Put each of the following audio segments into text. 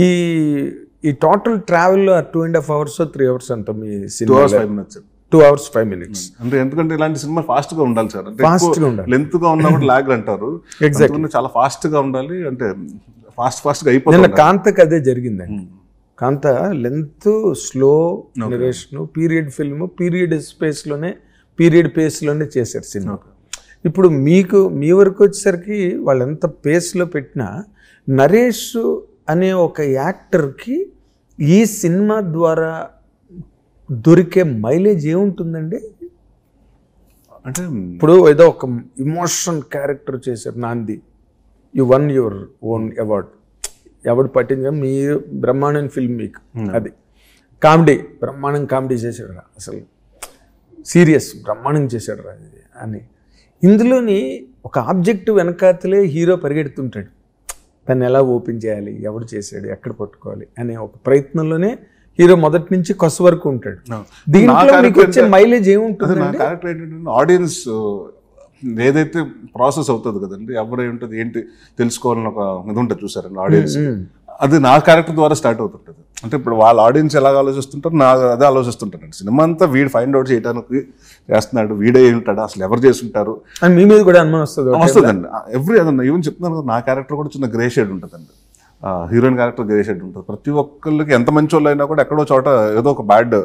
ఈ ఈ total travel 2.5 hours 3 hours అంట మీ cinema 2 hours 5 minutes 2 hours 5 minutes అంటే ఎందుకంటే ఇలాంటి సినిమా ఫాస్ట్ గా ఉండాలి సార్ అంటే ఫాస్ట్ గా ఉండాలి లెంత్ గా ఉన్నప్పుడు లాగ్ అంటారు ఎగ్జాక్ట్లీ చాలా ఫాస్ట్ గా ఉండాలి అంటే ఫాస్ట్ గా నిన్న అయిపోతుంది కాంతకి అదే జరిగిందండి Kantha length slow narration period film period స్పేస్లోనే పీరియడ్ పేస్లోనే చేశారు సినిమా ఇప్పుడు మీకు మీ వరకు వచ్చేసరికి వాళ్ళు ఎంత పేస్లో పెట్టినా నరేష్ అనే ఒక యాక్టర్కి ఈ సినిమా ద్వారా దొరికే మైలేజ్ ఏముంటుందండి అంటే ఇప్పుడు ఏదో ఒక ఇమోషన్ క్యారెక్టర్ చేశారు నాంది you one your own award ఎవడు పట్టింది మీరు బ్రహ్మాండం ఫిల్మ్ మీకు అది కామెడీ బ్రహ్మాండం కామెడీ చేశాడు రా అసలు సీరియస్ బ్రహ్మాండం చేశాడు రా అని ఇందులోని ఒక ఆబ్జెక్ట్ వెనకాతలే హీరో పరిగెడుతుంటాడు దాన్ని ఎలా ఓపెన్ చేయాలి ఎవడు చేశాడు ఎక్కడ పట్టుకోవాలి అనే ఒక ప్రయత్నంలోనే హీరో మొదటి నుంచి కొస వరకు ఉంటాడు దీంట్లో మీకు వచ్చే మైలేజ్ ఏముంటుంది నా క్యారెక్టర్ ఏంటంటే ఆడియన్స్ ఏదైతే ప్రాసెస్ అవుతుంది కదండి ఎవరై ఉంటుంది ఏంటి తెలుసుకోవాలని ఒక ఇది ఉంటుంది చూసారండి ఆడియన్స్ అది నా క్యారెక్టర్ ద్వారా స్టార్ట్ అవుతుంటుంది అంటే ఇప్పుడు వాళ్ళ ఆడియన్స్ ఎలాగ ఆలోచిస్తుంటారు నా అదే ఆలోచిస్తుంటారండి సినిమా అంతా వీడు ఫైండ్ అవుట్ చేయడానికి చేస్తున్నాడు వీడే ఉంటాడు అసలు ఎవరు చేస్తుంటారు అని మీ మీద కూడా అనుమానం వస్తుందండి ఎవ్రీ అదన్నా ఈవెన్ చెప్తున్నాను కదా నా క్యారెక్టర్ కూడా చిన్న గ్రే షేడ్ ఉంటుందండి హీరోయిన్ క్యారెక్టర్ గ్రే షేడ్ ఉంటుంది ప్రతి ఒక్కరికి ఎంత మంచి వాళ్ళు అయినా కూడా ఎక్కడో చోట ఏదో ఒక బ్యాడ్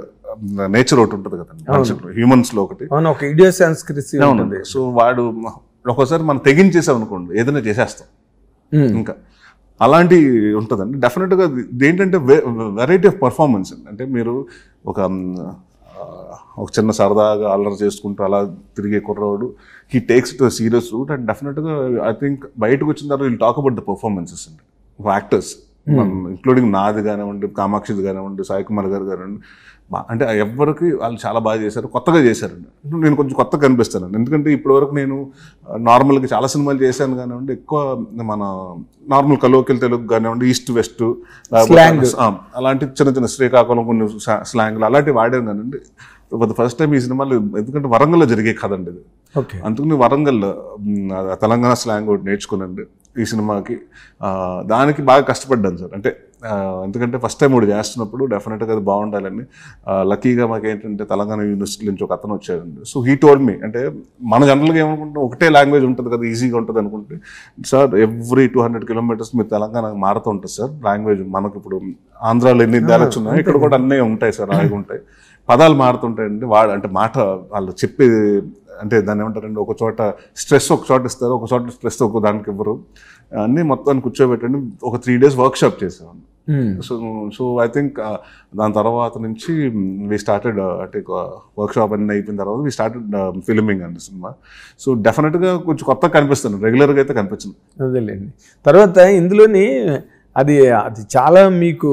నేచర్ ఒకటి ఉంటుంది కదండి హ్యూమన్స్ లో ఒకటి ఒక ఇడియోసాంస్క్రిసీ ఉంటుంది సో వాడు ఒక్కోసారి మనం తెగించేసాం అనుకోండి ఏదైనా చేసేస్తాం ఇంకా అలాంటి ఉంటుందండి డెఫినెట్గా ఏంటంటే వెరైటీ ఆఫ్ పర్ఫార్మెన్స్ అండి అంటే మీరు ఒక చిన్న సరదాగా అల్లరి చేసుకుంటూ అలా తిరిగే కుర్రవాడు he takes it serious route and డెఫినెట్గా ఐ థింక్ బయటకు వచ్చిన తర్వాత will talk about the performances అండి యాక్టర్స్ ఇంక్లూడింగ్ నాది కానివ్వండి కామాక్షిది కానివ్వండి సాయి కుమార్ గారు కానివ్వండి అంటే ఎవరికి వాళ్ళు చాలా బాగా చేశారు కొత్తగా చేశారండి నేను కొంచెం కొత్తగా కనిపిస్తానండి ఎందుకంటే ఇప్పటివరకు నేను నార్మల్గా చాలా సినిమాలు చేశాను కానివ్వండి ఎక్కువ మన నార్మల్ కలోకిల్ తెలుగు కానివ్వండి ఈస్ట్ వెస్ట్ అలాంటి చిన్న చిన్న శ్రీకాకుళం కొన్ని స్లాంగ్లు అలాంటివి వాడాను కానివ్వండి ఫస్ట్ టైం ఈ సినిమాలు ఎందుకంటే వరంగల్లో జరిగే కదండి ఇది అందుకని వరంగల్లో తెలంగాణ స్లాంగ్ ఒకటి నేర్చుకున్నాండి ఈ సినిమాకి దానికి బాగా కష్టపడ్డాను సార్ అంటే ఎందుకంటే ఫస్ట్ టైం ఒకటి చేస్తున్నప్పుడు డెఫినెట్గా అది బాగుండాలని లక్కీగా మాకు ఏంటంటే తెలంగాణ యూనివర్సిటీ నుంచి ఒక అతను వచ్చాడండి సో హీ టోల్డ్ మీ అంటే మన జనరల్గా ఏమనుకుంటాం ఒకటే లాంగ్వేజ్ ఉంటుంది కదా ఈజీగా ఉంటుంది అనుకుంటే సార్ ఎవ్రీ 200 kilometers మీరు తెలంగాణ మారుతూ ఉంటుంది సార్ లాంగ్వేజ్ మనకు ఇప్పుడు ఆంధ్రాలో ఎన్ని డైలెక్ట్స్ ఉన్నాయి ఇక్కడ కూడా అన్నీ ఉంటాయి సార్ అలాగే ఉంటాయి పదాలు మారుతుంటాయండి అంటే మాట వాళ్ళు చెప్పే అంటే దాన్ని ఏమంటారండి ఒక చోట స్ట్రెస్ ఒక చోట ఇస్తారు ఒక చోట స్ట్రెస్ ఒక దానికి ఇవ్వరు అన్నీ మొత్తాన్ని కూర్చోబెట్టండి ఒక 3 days వర్క్షాప్ చేసేవాడిని సో ఐ థింక్ దాని తర్వాత నుంచి వీ స్టార్టెడ్ అంటే వర్క్షాప్ అన్నీ అయిపోయిన తర్వాత వీ స్టార్టెడ్ ఫిల్మింగ్ అండి సినిమా సో డెఫినెట్గా కొంచెం కొత్తగా కనిపిస్తుంది రెగ్యులర్గా అయితే కనిపించింది అదేలేండి తర్వాత ఇందులోని అది చాలా మీకు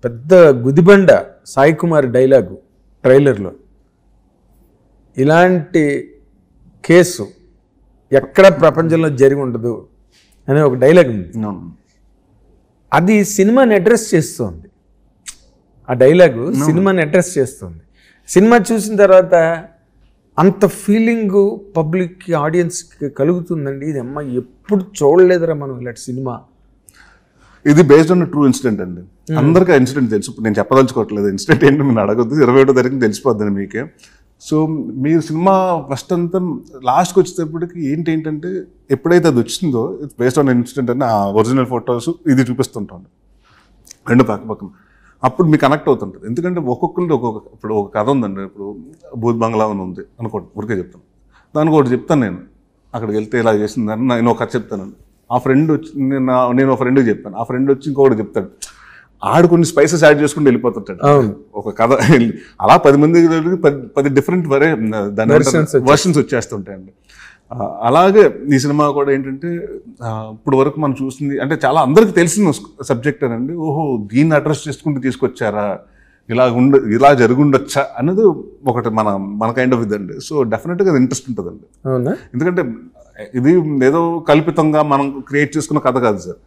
పెద్ద గుదిబండ సాయి కుమార్ డైలాగు ట్రైలర్లో ఇలాంటి కేసు ఎక్కడ ప్రపంచంలో జరిగి ఉండదు అనే ఒక డైలాగ్ ఉంది అది సినిమాని అడ్రస్ చేస్తుంది ఆ డైలాగు సినిమాని అడ్రస్ చేస్తుంది సినిమా చూసిన తర్వాత అంత ఫీలింగు పబ్లిక్కి ఆడియన్స్కి కలుగుతుందండి ఇది అమ్మ ఎప్పుడు చూడలేదురా మనం ఇలాంటి సినిమా ఇది బేస్డ్ ఆన్ ట్రూ ఇన్సిడెంట్ అండి అందరికీ ఆ ఇన్సిడెంట్ తెలుసు నేను చెప్పదలుచుకోవట్లేదు ఇన్సిడెంట్ ఏంటో మీరు అడగొద్దు 27వ తారీఖున తెలిసిపోద్ది మీకే సో మీరు సినిమా ఫస్ట్ అంతా లాస్ట్కి వచ్చేటప్పటికి ఏంటంటే ఎప్పుడైతే అది వచ్చిందో ఇట్స్ బేస్డ్ ఆన్ ఇన్సిడెంట్ అని ఆ ఒరిజినల్ ఫొటోస్ ఇది చూపిస్తుంటాను రెండు పక్కన అప్పుడు మీకు కనెక్ట్ అవుతుంటుంది ఎందుకంటే ఒక్కొక్కరిది ఇప్పుడు ఒక కథ ఉందండి ఇప్పుడు భూత్ బంగ్లా అని ఉంది అనుకోండి ఊరికే చెప్తాను దానికి ఒకటి చెప్తాను నేను అక్కడికి వెళ్తే ఇలా చేసిందని నేను ఒక కథ చెప్తానండి ఆ ఫ్రెండ్ వచ్చి నేను ఒక ఫ్రెండ్కి చెప్పాను ఆ ఫ్రెండ్ వచ్చి ఇంకొకటి చెప్తాడు ఆడు కొన్ని స్పైసెస్ యాడ్ చేసుకుంటూ వెళ్ళిపోతుంటాడు ఒక కథ అలా 10 మంది 10 డిఫరెంట్ దాని వర్షన్స్ వచ్చేస్తుంటాయండి అలాగే ఈ సినిమా కూడా ఏంటంటే ఇప్పుడు వరకు మనం చూసింది అంటే చాలా అందరికి తెలిసిన సబ్జెక్ట్ అనండి ఓహో దీన్ని అడ్రస్ చేసుకుంటూ తీసుకొచ్చారా ఇలా జరుగుండొచ్చా అన్నది ఒకటి మన కైండ్ ఆఫ్ ఇదండి సో డెఫినెట్గా అది ఇంట్రెస్ట్ ఉంటుందండి ఎందుకంటే ఇది ఏదో కల్పితంగా మనం క్రియేట్ చేసుకున్న కథ కాదు sir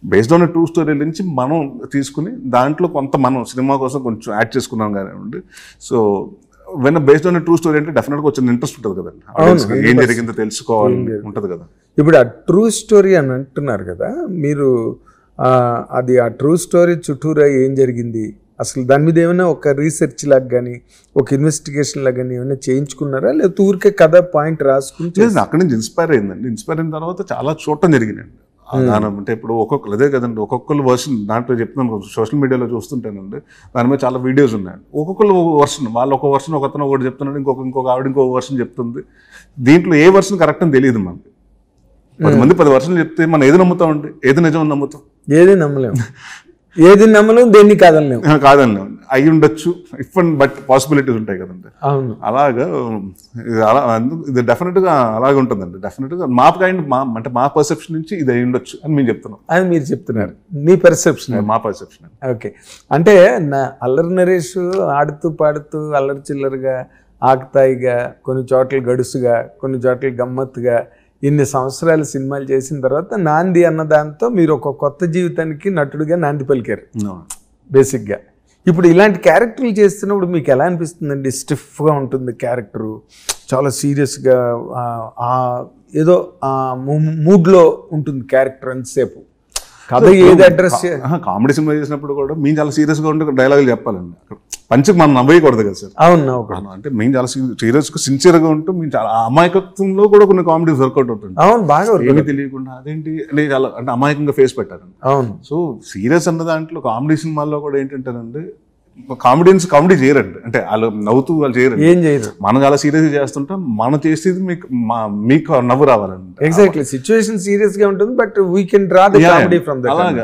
based on true story నుంచి మనం తీసుకుని దాంట్లో కొంత మనం సినిమా కోసం కొంచెం యాడ్ చేసుకున్నాం కానివ్వండి so when based on true story అంటే డెఫినెట్గా వచ్చిన ఇంట్రెస్ట్ ఉంటుంది కదండి ఏం జరిగిందో తెలుసుకోవాలి ఉంటుంది కదా ఇప్పుడు ఆ ట్రూ స్టోరీ అని అంటున్నారు కదా మీరు అది ఆ ట్రూ స్టోరీ చుట్టూరా ఏం జరిగింది, అసలు దాని మీద ఏమైనా ఒక రీసెర్చ్ లాగా కానీ ఒక ఇన్వెస్టిగేషన్ లాగా కానీ ఏమైనా చేయించుకున్నారా, లేకపోతే ఊరికే కథ పాయింట్ రాసుకుంటే? అక్కడి నుంచి ఇన్స్పైర్ అయిందండి. ఇన్స్పైర్ అయిన తర్వాత చాలా చూడటం జరిగిందండి. అంటే ఇప్పుడు ఒక్కొక్కరు అదే కదండి, ఒక్కొక్కరు వర్షన్ దాంట్లో చెప్తున్నాను, సోషల్ మీడియాలో చూస్తుంటానండి, దాని మీద చాలా వీడియోస్ ఉన్నాయి. ఒక్కొక్కరు వర్షన్, వాళ్ళు ఒక వర్షన్, ఒకతను ఒకటి చెప్తున్నాడు, ఇంకొక ఆవిడ ఇంకొక వర్షన్ చెప్తుంది. దీంట్లో ఏ వర్షన్ కరెక్ట్ అని తెలియదు మనకి. 10 మంది 10 వర్షన్లు చెప్తే మనం ఏది నమ్ముతామండి? ఏది నిజం అని నమ్ముతాం? ఏది నమ్మలేము, ఏది నమ్మలేము, దేన్ని కాదనలేము. కాదనలేము, అయి ఉండొచ్చు, బట్ పాసిబిలిటీస్ ఉంటాయి కదండి. అవును, అలాగా ఇది డెఫినెట్గా అలాగే ఉంటుందండి. డెఫినెట్గా అంటే మా పర్సెప్షన్ నుంచి ఇది అయి ఉండొచ్చు అని మేము చెప్తున్నాం. అది మీరు చెప్తున్నారు, మీ పర్సెప్షన్, మా పర్సెప్షన్. ఓకే. అంటే అల్లరి నరేష్ ఆడుతూ పాడుతూ అల్లరి చిల్లరగా ఆకతాయిగా, కొన్ని చోట్ల గడుసుగా, కొన్ని చోట్ల గమ్మత్తుగా ఇన్ని సంవత్సరాలు సినిమాలు చేసిన తర్వాత నాంది అన్న దాంతో మీరు ఒక కొత్త జీవితానికి నటుడిగా నాంది పలికారు బేసిక్గా. ఇప్పుడు ఇలాంటి క్యారెక్టర్లు చేస్తున్నప్పుడు మీకు ఎలా అనిపిస్తుందండి? స్టిఫ్గా ఉంటుంది క్యారెక్టరు, చాలా సీరియస్గా ఏదో మూడ్లో ఉంటుంది క్యారెక్టర్ అంతసేపు. కథ ఏది అడ్రస్ కామెడీ సినిమా చేసినప్పుడు కూడా మేము చాలా సీరియస్గా ఉంటే డైలాగులు చెప్పాలండి. అక్కడ పంచకు మనం నవ్వేయకూడదు కదా సార్. అవును, అంటే మేము చాలా సీరియస్గా సిన్సియర్గా ఉంటూ మేము చాలా అమాయకత్వంలో కూడా కొన్ని కామెడీస్ వర్కౌట్ అవుతుంది. అవును, బాగా ఏమీ తెలియకుండా అదేంటి అంటే చాలా అంటే అమాయకంగా ఫేస్ పెట్టారండి. అవును. సో సీరియస్ అన్న దాంట్లో కామెడీ సినిమాల్లో కూడా ఏంటంటారండి, కామెడియన్స్ కామెడీ చేయరండి, అంటే వాళ్ళు నవ్వుతూ వాళ్ళు చేయరండి, ఏం చేయరు. మనం చాలా సీరియస్గా చేస్తుంటాం, మనం చేసేది మీకు నవ్వు రావాలండి. ఎగ్జాక్ట్లీ, సిచ్యువేషన్ సీరియస్ గా ఉంటుంది, but we can draw the comedy from that. అలాగా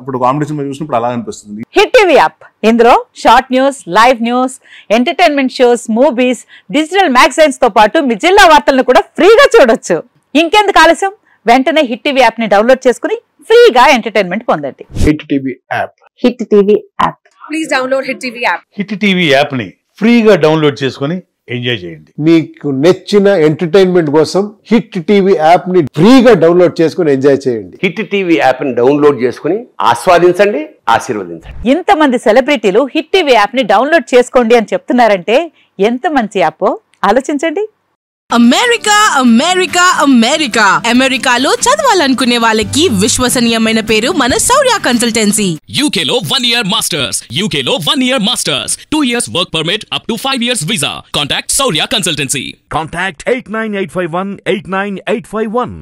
ఇప్పుడు కామెడీ సినిమా చూసినప్పుడు అలా అనిపిస్తుంది. హిట్ టీవీ యాప్, ఇందులో short news, live news, entertainment shows, movies, digital magazines తో పాటు మీ జిల్లా వార్తలను కూడా ఫ్రీగా చూడొచ్చు. ఇంకెందుకు ఆలస్యం, వెంటనే హిట్ టీవీ యాప్ ని డౌన్లోడ్ చేసుకుని ఫ్రీగా ఎంటర్టైన్మెంట్ పొందండి. Hit TV app, hit TV app, please download hit TV app. Hit TV app ని ఫ్రీగా డౌన్లోడ్ చేసుకుని ఎంజాయ్ చేయండి. మీకు నచ్చిన ఎంటర్టైన్మెంట్ కోసం హిట్ టీవీ యాప్ ని ఫ్రీగా డౌన్లోడ్ చేసుకుని ఎంజాయ్ చేయండి. హిట్ టీవీ యాప్ ని డౌన్లోడ్ చేసుకుని ఆస్వాదించండి, ఆశీర్వదించండి. ఇంతమంది సెలబ్రిటీలు హిట్ టీవీ యాప్ ని డౌన్లోడ్ చేసుకోండి అని చెప్తున్నారంటే ఎంత మంచి యాప్ ఆలోచించండి. అమెరికా అమెరికా అమెరికా అమెరికాలో చదవాలనుకునే వాళ్ళకి విశ్వసనీయమైన పేరు మన శౌర్య కన్సల్టెన్సీ. UK లో 1 year masters, UK లో 1 year masters, 2 years work permit up to 5 years visa. Contact Saurya Consultancy. Contact 89851 89851.